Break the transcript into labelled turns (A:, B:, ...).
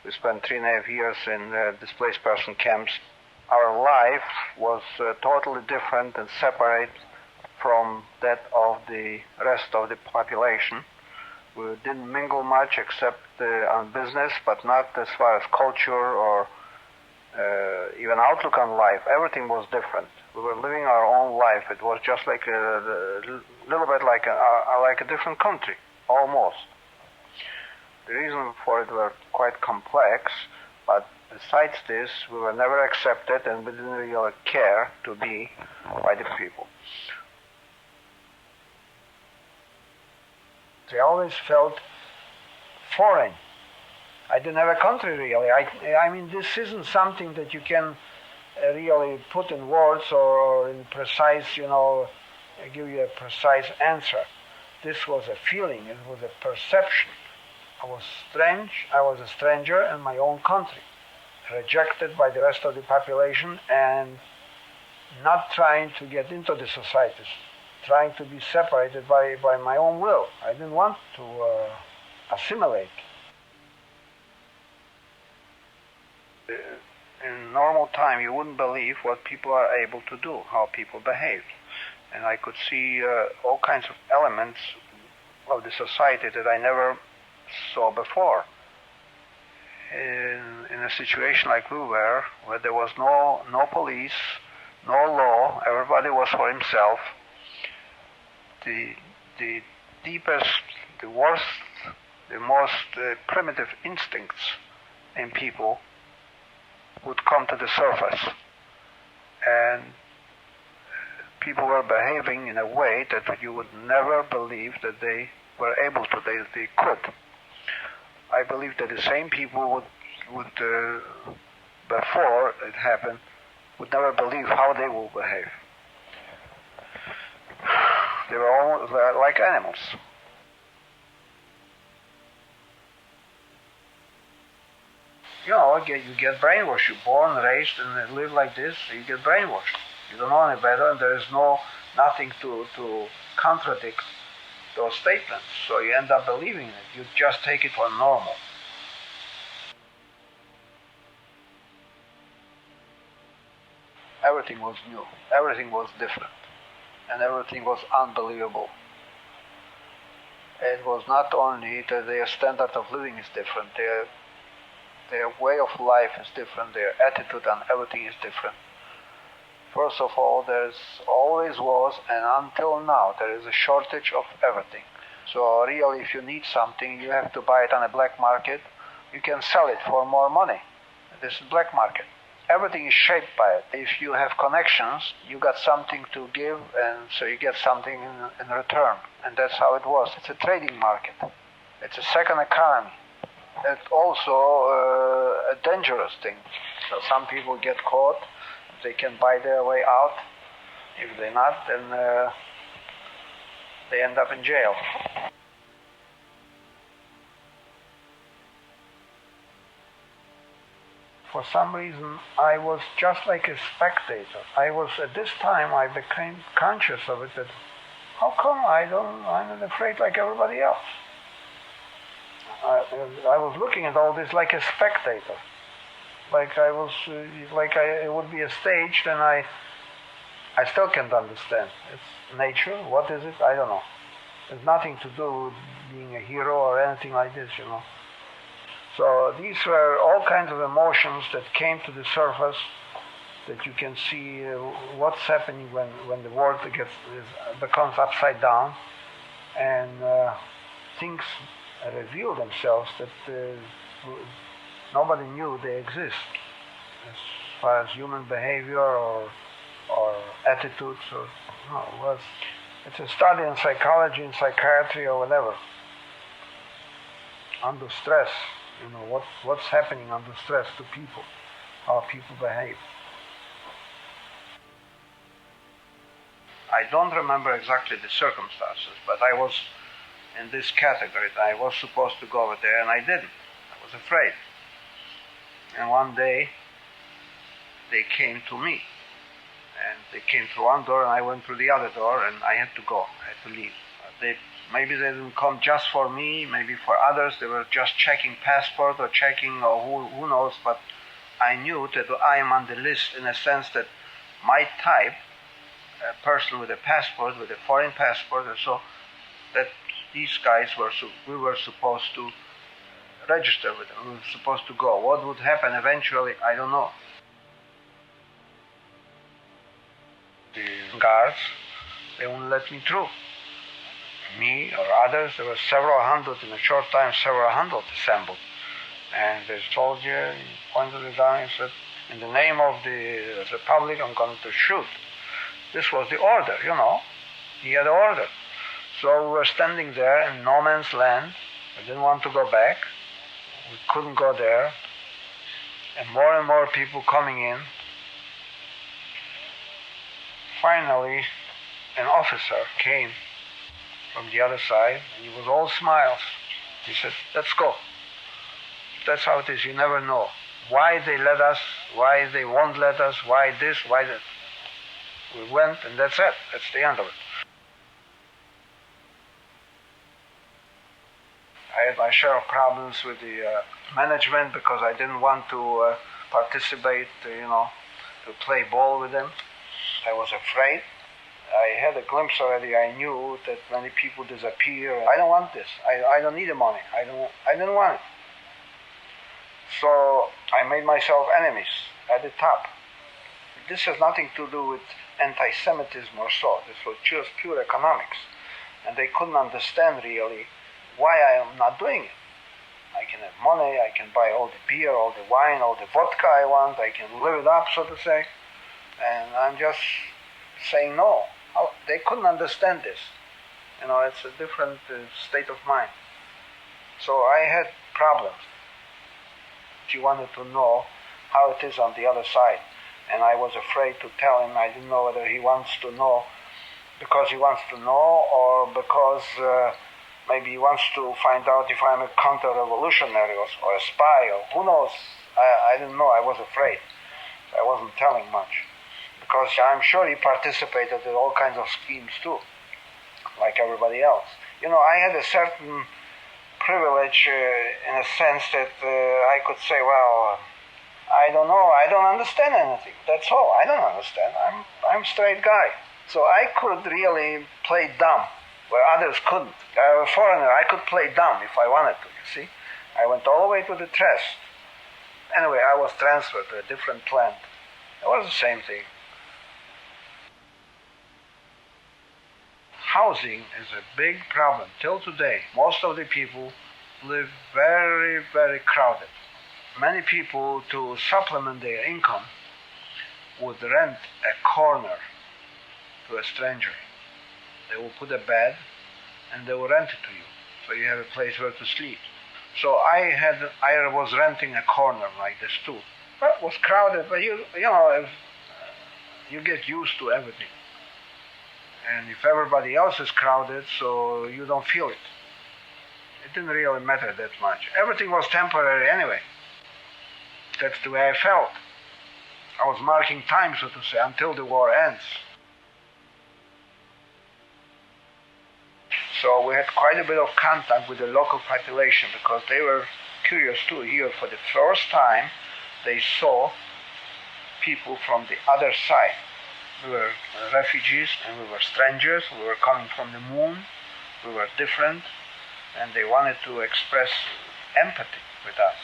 A: We spent 3.5 years in displaced person camps. Our life was totally different and separate from that of the rest of the population. We didn't mingle much except on business, but not as far as culture or even outlook on life. Everything was different. We were living our own life. It was just like a little bit like a different country, almost. The reasons for it were quite complex, but besides this, we were never accepted and we didn't really care to be by the people. They always felt foreign. I didn't have a country really. I mean, this isn't something that you can really put in words or in precise, give you a precise answer. This was a feeling, it was a perception. I was a stranger in my own country, rejected by the rest of the population and not trying to get into the societies, trying to be separated by my own will. I didn't want to assimilate. In normal time, you wouldn't believe what people are able to do, how people behave. And I could see all kinds of elements of the society that I never saw before. In a situation like we were, where there was no police, no law, everybody was for himself, the deepest, the worst, the most primitive instincts in people would come to the surface. And people were behaving in a way that you would never believe that they were able to, they could. I believe that the same people would before it happened, would never believe how they will behave. They were all like animals. You get brainwashed. You're born, raised, and live like this, so you get brainwashed. You don't know any better, and there is nothing to contradict those statements. So you end up believing it. You just take it for normal. Everything was new. Everything was different. And everything was unbelievable. It was not only that their standard of living is different, their way of life is different, their attitude on everything is different. First of all, there's always was, and until now, there is a shortage of everything. So really, if you need something, you have to buy it on a black market. You can sell it for more money. This is black market. Everything is shaped by it. If you have connections, you got something to give, and so you get something in return. And that's how it was. It's a trading market. It's a second economy. It's also a dangerous thing. So some people get caught. They can buy their way out. If they're not, then they end up in jail. For some reason, I was just like a spectator. At this time, I became conscious of it, that how come I'm not afraid like everybody else? I was looking at all this like a spectator. It would be a stage, then I still can't understand. It's nature, what is it? I don't know. It's nothing to do with being a hero or anything like this, So these were all kinds of emotions that came to the surface, that you can see what's happening when the world becomes upside down, and things reveal themselves that nobody knew they exist, as far as human behavior or attitudes. It's a study in psychology, in psychiatry, or whatever. Under stress, what's happening under stress to people, how people behave. I don't remember exactly the circumstances, but I was in this category. I was supposed to go over there, and I didn't. I was afraid. And one day, they came to me. And they came through one door, and I went through the other door, and I had to go. I had to leave. They Maybe they didn't come just for me, maybe for others. They were just checking passport or checking, or who knows. But I knew that I am on the list in a sense that my type, a person with a passport, with a foreign passport, and so that these guys we were supposed to register with them. We were supposed to go. What would happen eventually, I don't know. The guards, they wouldn't let me through. Me or others, there were several hundred in a short time, several hundred assembled. And the soldier pointed it down and said, in the name of the Republic, I'm going to shoot. This was the order, He had order. So we were standing there in no man's land. We didn't want to go back. We couldn't go there. And more people coming in. Finally, an officer came from the other side, and he was all smiles. He said, let's go. That's how it is. You never know why they let us, why they won't let us, why this, why that. We went, and that's it. That's the end of it. I had my share of problems with the management because I didn't want to participate, to play ball with them. I was afraid. I had a glimpse already. I knew that many people disappear. I don't want this. I don't need the money. I didn't want it. So I made myself enemies at the top. This has nothing to do with anti-Semitism or so. This was just pure economics. And they couldn't understand really why I am not doing it. I can have money, I can buy all the beer, all the wine, all the vodka I want, I can live it up, so to say. And I'm just saying no. They couldn't understand this. It's a different state of mind. So I had problems. He wanted to know how it is on the other side. And I was afraid to tell him. I didn't know whether he wants to know because he wants to know or because maybe he wants to find out if I'm a counter-revolutionary or a spy or who knows. I didn't know. I was afraid. I wasn't telling much. Because I'm sure he participated in all kinds of schemes too, like everybody else. I had a certain privilege in a sense that I could say, well, I don't know, I don't understand anything. That's all. I don't understand. I'm a straight guy. So I could really play dumb where others couldn't. I was a foreigner. I could play dumb if I wanted to, you see. I went all the way to the test. Anyway, I was transferred to a different plant. It was the same thing. Housing is a big problem. Till today, most of the people live very, very crowded. Many people, to supplement their income, would rent a corner to a stranger. They will put a bed and they will rent it to you. So you have a place where to sleep. So I was renting a corner like this too. Well, it was crowded, but you get used to everything. And if everybody else is crowded, so you don't feel it. It didn't really matter that much. Everything was temporary anyway. That's the way I felt. I was marking time, so to say, until the war ends. So we had quite a bit of contact with the local population because they were curious too. Here, for the first time, they saw people from the other side. We were refugees and we were strangers. We were coming from the moon. We were different. And they wanted to express empathy with us.